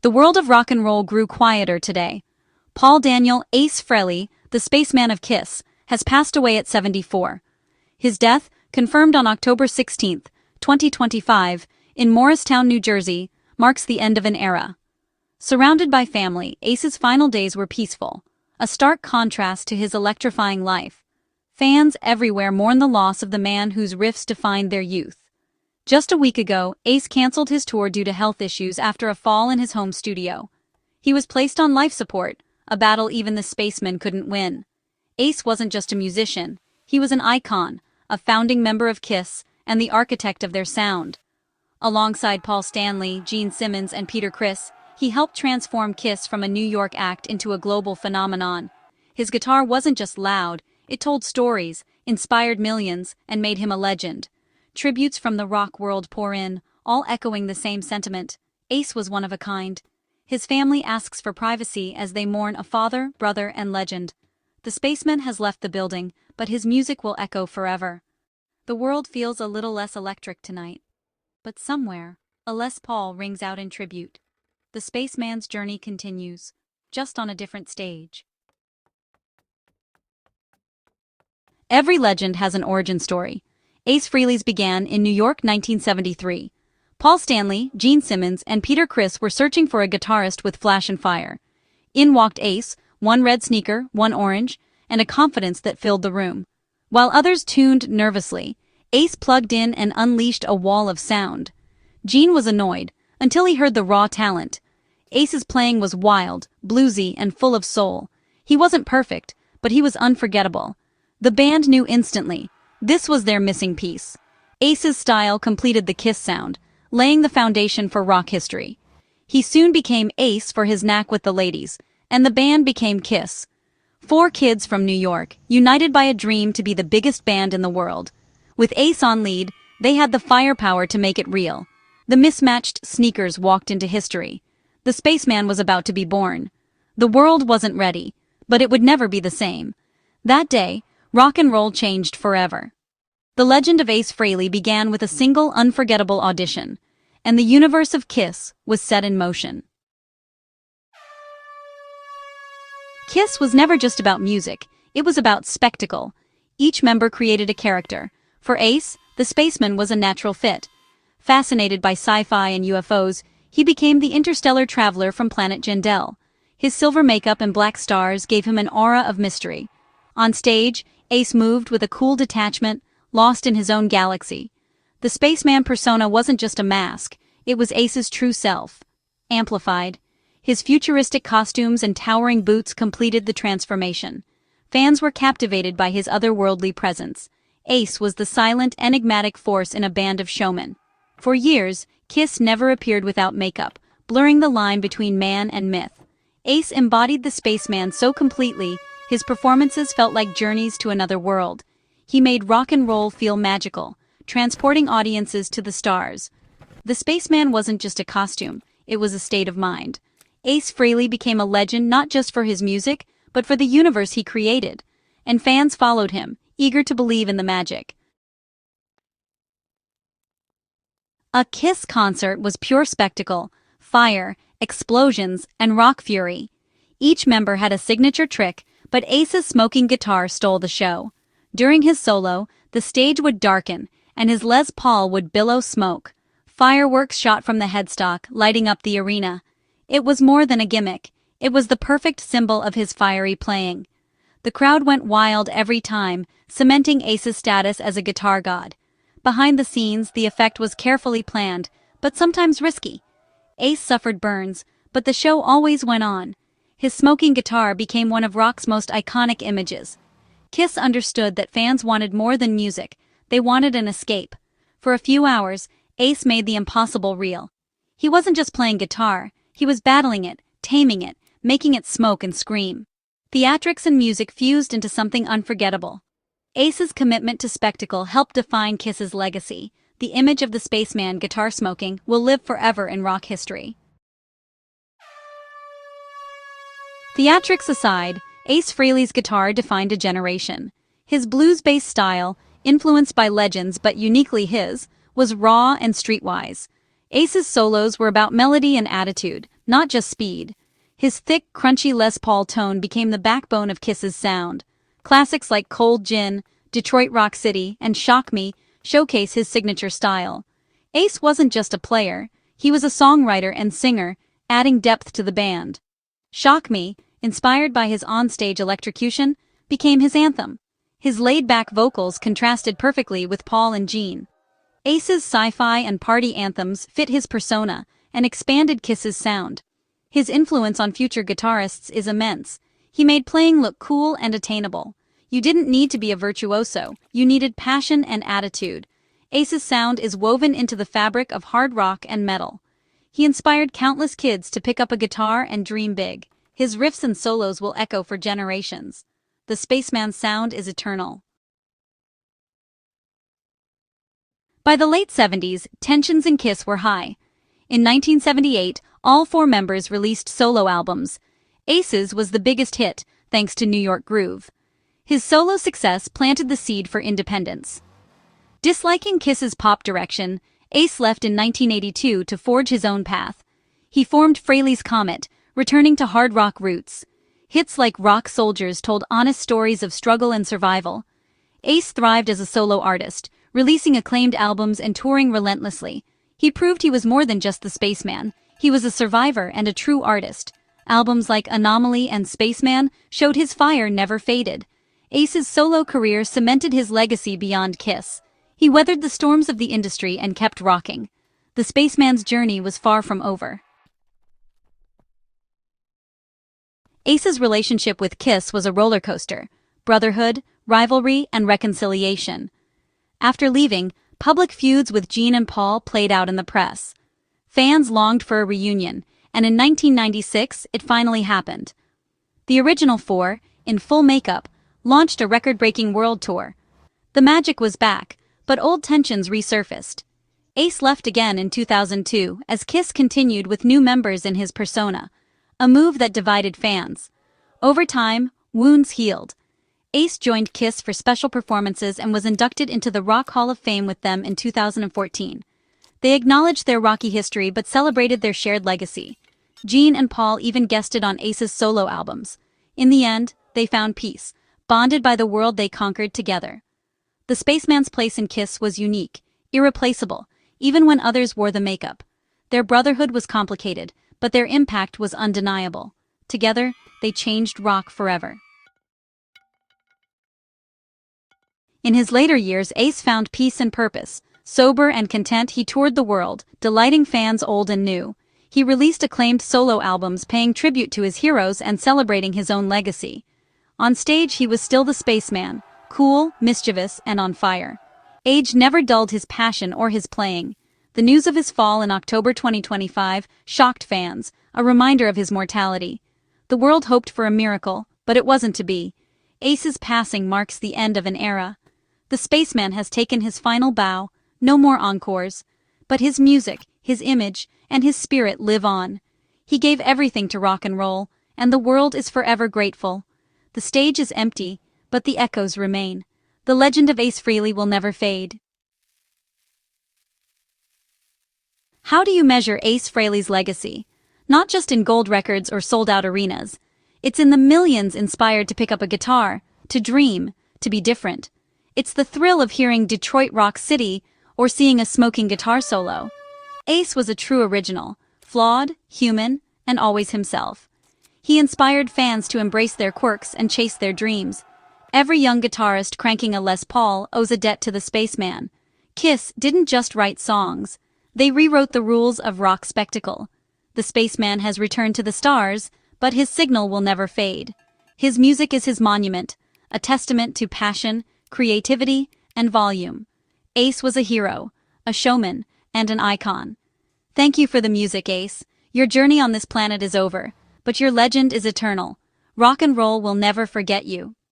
The world of rock and roll grew quieter today. Paul Daniel Ace Frehley, the Spaceman of KISS, has passed away at 74. His death, confirmed on October 16, 2025, in Morristown, New Jersey, marks the end of an era. Surrounded by family, Ace's final days were peaceful, a stark contrast to his electrifying life. Fans everywhere mourn the loss of the man whose riffs defined their youth. Just a week ago, Ace canceled his tour due to health issues after a fall in his home studio. He was placed on life support, a battle even the Spaceman couldn't win. Ace wasn't just a musician, he was an icon, a founding member of KISS, and the architect of their sound. Alongside Paul Stanley, Gene Simmons, and Peter Criss, he helped transform KISS from a New York act into a global phenomenon. His guitar wasn't just loud, it told stories, inspired millions, and made him a legend. Tributes from the rock world pour in, all echoing the same sentiment. Ace was one of a kind. His family asks for privacy as they mourn a father, brother, and legend. The Spaceman has left the building, but his music will echo forever. The world feels a little less electric tonight. But somewhere, a Les Paul rings out in tribute. The Spaceman's journey continues, just on a different stage. Every legend has an origin story. Ace Frehley's began in New York 1973. Paul Stanley, Gene Simmons, and Peter Criss were searching for a guitarist with flash and fire. In walked Ace, one red sneaker, one orange, and a confidence that filled the room. While others tuned nervously, Ace plugged in and unleashed a wall of sound. Gene was annoyed, until he heard the raw talent. Ace's playing was wild, bluesy, and full of soul. He wasn't perfect, but he was unforgettable. The band knew instantly. This was their missing piece. Ace's style completed the KISS sound, laying the foundation for rock history. He soon became Ace for his knack with the ladies, and the band became KISS. 4 kids from New York, united by a dream to be the biggest band in the world. With Ace on lead, they had the firepower to make it real. The mismatched sneakers walked into history. The Spaceman was about to be born. The world wasn't ready, but it would never be the same. That day, rock and roll changed forever. The legend of Ace Frehley began with a single unforgettable audition, and the universe of KISS was set in motion. KISS was never just about music, it was about spectacle. Each member created a character. For Ace, the Spaceman was a natural fit. Fascinated by sci-fi and UFOs, he became the interstellar traveler from planet Jindal. His silver makeup and black stars gave him an aura of mystery. On stage, Ace moved with a cool detachment, lost in his own galaxy. The Spaceman persona wasn't just a mask, it was Ace's true self. Amplified. His futuristic costumes and towering boots completed the transformation. Fans were captivated by his otherworldly presence. Ace was the silent, enigmatic force in a band of showmen. For years, KISS never appeared without makeup, blurring the line between man and myth. Ace embodied the Spaceman so completely, his performances felt like journeys to another world. He made rock and roll feel magical, transporting audiences to the stars. The Spaceman wasn't just a costume, it was a state of mind. Ace Frehley became a legend not just for his music, but for the universe he created. And fans followed him, eager to believe in the magic. A KISS concert was pure spectacle, fire, explosions, and rock fury. Each member had a signature trick, but Ace's smoking guitar stole the show. During his solo, the stage would darken, and his Les Paul would billow smoke. Fireworks shot from the headstock, lighting up the arena. It was more than a gimmick, it was the perfect symbol of his fiery playing. The crowd went wild every time, cementing Ace's status as a guitar god. Behind the scenes, the effect was carefully planned, but sometimes risky. Ace suffered burns, but the show always went on. His smoking guitar became one of rock's most iconic images. KISS understood that fans wanted more than music, they wanted an escape. For a few hours, Ace made the impossible real. He wasn't just playing guitar, he was battling it, taming it, making it smoke and scream. Theatrics and music fused into something unforgettable. Ace's commitment to spectacle helped define KISS's legacy. The image of the Spaceman guitar smoking will live forever in rock history. Theatrics aside, Ace Frehley's guitar defined a generation. His blues-based style, influenced by legends but uniquely his, was raw and streetwise. Ace's solos were about melody and attitude, not just speed. His thick, crunchy Les Paul tone became the backbone of Kiss's sound. Classics like Cold Gin, Detroit Rock City, and Shock Me showcase his signature style. Ace wasn't just a player, he was a songwriter and singer, adding depth to the band. Shock Me, inspired by his onstage electrocution, became his anthem. His laid-back vocals contrasted perfectly with Paul and Gene. Ace's sci-fi and party anthems fit his persona and expanded Kiss's sound. His influence on future guitarists is immense. He made playing look cool and attainable. You didn't need to be a virtuoso, you needed passion and attitude. Ace's sound is woven into the fabric of hard rock and metal. He inspired countless kids to pick up a guitar and dream big. His riffs and solos will echo for generations. The Spaceman sound is eternal. By the late 70s, tensions in Kiss were high. In 1978, all four members released solo albums. Ace's was the biggest hit, thanks to New York Groove. His solo success planted the seed for independence. Disliking Kiss's pop direction, Ace left in 1982 to forge his own path. He formed Frehley's Comet, returning to hard rock roots. Hits like Rock Soldiers told honest stories of struggle and survival. Ace thrived as a solo artist, releasing acclaimed albums and touring relentlessly. He proved he was more than just the Spaceman. He was a survivor and a true artist. Albums like Anomaly and Spaceman showed his fire never faded. Ace's solo career cemented his legacy beyond Kiss. He weathered the storms of the industry and kept rocking. The Spaceman's journey was far from over. Ace's relationship with Kiss was a roller coaster: brotherhood, rivalry, and reconciliation. After leaving, public feuds with Gene and Paul played out in the press. Fans longed for a reunion, and in 1996 it finally happened. The original four, in full makeup, launched a record-breaking world tour. The magic was back, but old tensions resurfaced. Ace left again in 2002 as Kiss continued with new members in his persona, a move that divided fans. Over time, wounds healed. Ace joined Kiss for special performances and was inducted into the Rock Hall of Fame with them in 2014. They acknowledged their rocky history but celebrated their shared legacy. Gene and Paul even guested on Ace's solo albums. In the end, they found peace, bonded by the world they conquered together. The Spaceman's place in Kiss was unique, irreplaceable, even when others wore the makeup. Their brotherhood was complicated, but their impact was undeniable. Together, they changed rock forever. In his later years, Ace found peace and purpose. Sober and content, he toured the world, delighting fans old and new. He released acclaimed solo albums paying tribute to his heroes and celebrating his own legacy. On stage, he was still the Spaceman, cool, mischievous, and on fire. Age never dulled his passion or his playing. The news of his fall in October 2025 shocked fans, a reminder of his mortality. The world hoped for a miracle, but it wasn't to be. Ace's passing marks the end of an era. The Spaceman has taken his final bow, no more encores. But his music, his image, and his spirit live on. He gave everything to rock and roll, and the world is forever grateful. The stage is empty, but the echoes remain. The legend of Ace Frehley will never fade. How do you measure Ace Frehley's legacy? Not just in gold records or sold-out arenas. It's in the millions inspired to pick up a guitar, to dream, to be different. It's the thrill of hearing Detroit Rock City or seeing a smoking guitar solo. Ace was a true original, flawed, human, and always himself. He inspired fans to embrace their quirks and chase their dreams. Every young guitarist cranking a Les Paul owes a debt to the Spaceman. Kiss didn't just write songs. They rewrote the rules of rock spectacle. The Spaceman has returned to the stars, but his signal will never fade. His music is his monument, a testament to passion, creativity, and volume. Ace was a hero, a showman, and an icon. Thank you for the music, Ace. Your journey on this planet is over, but your legend is eternal. Rock and roll will never forget you.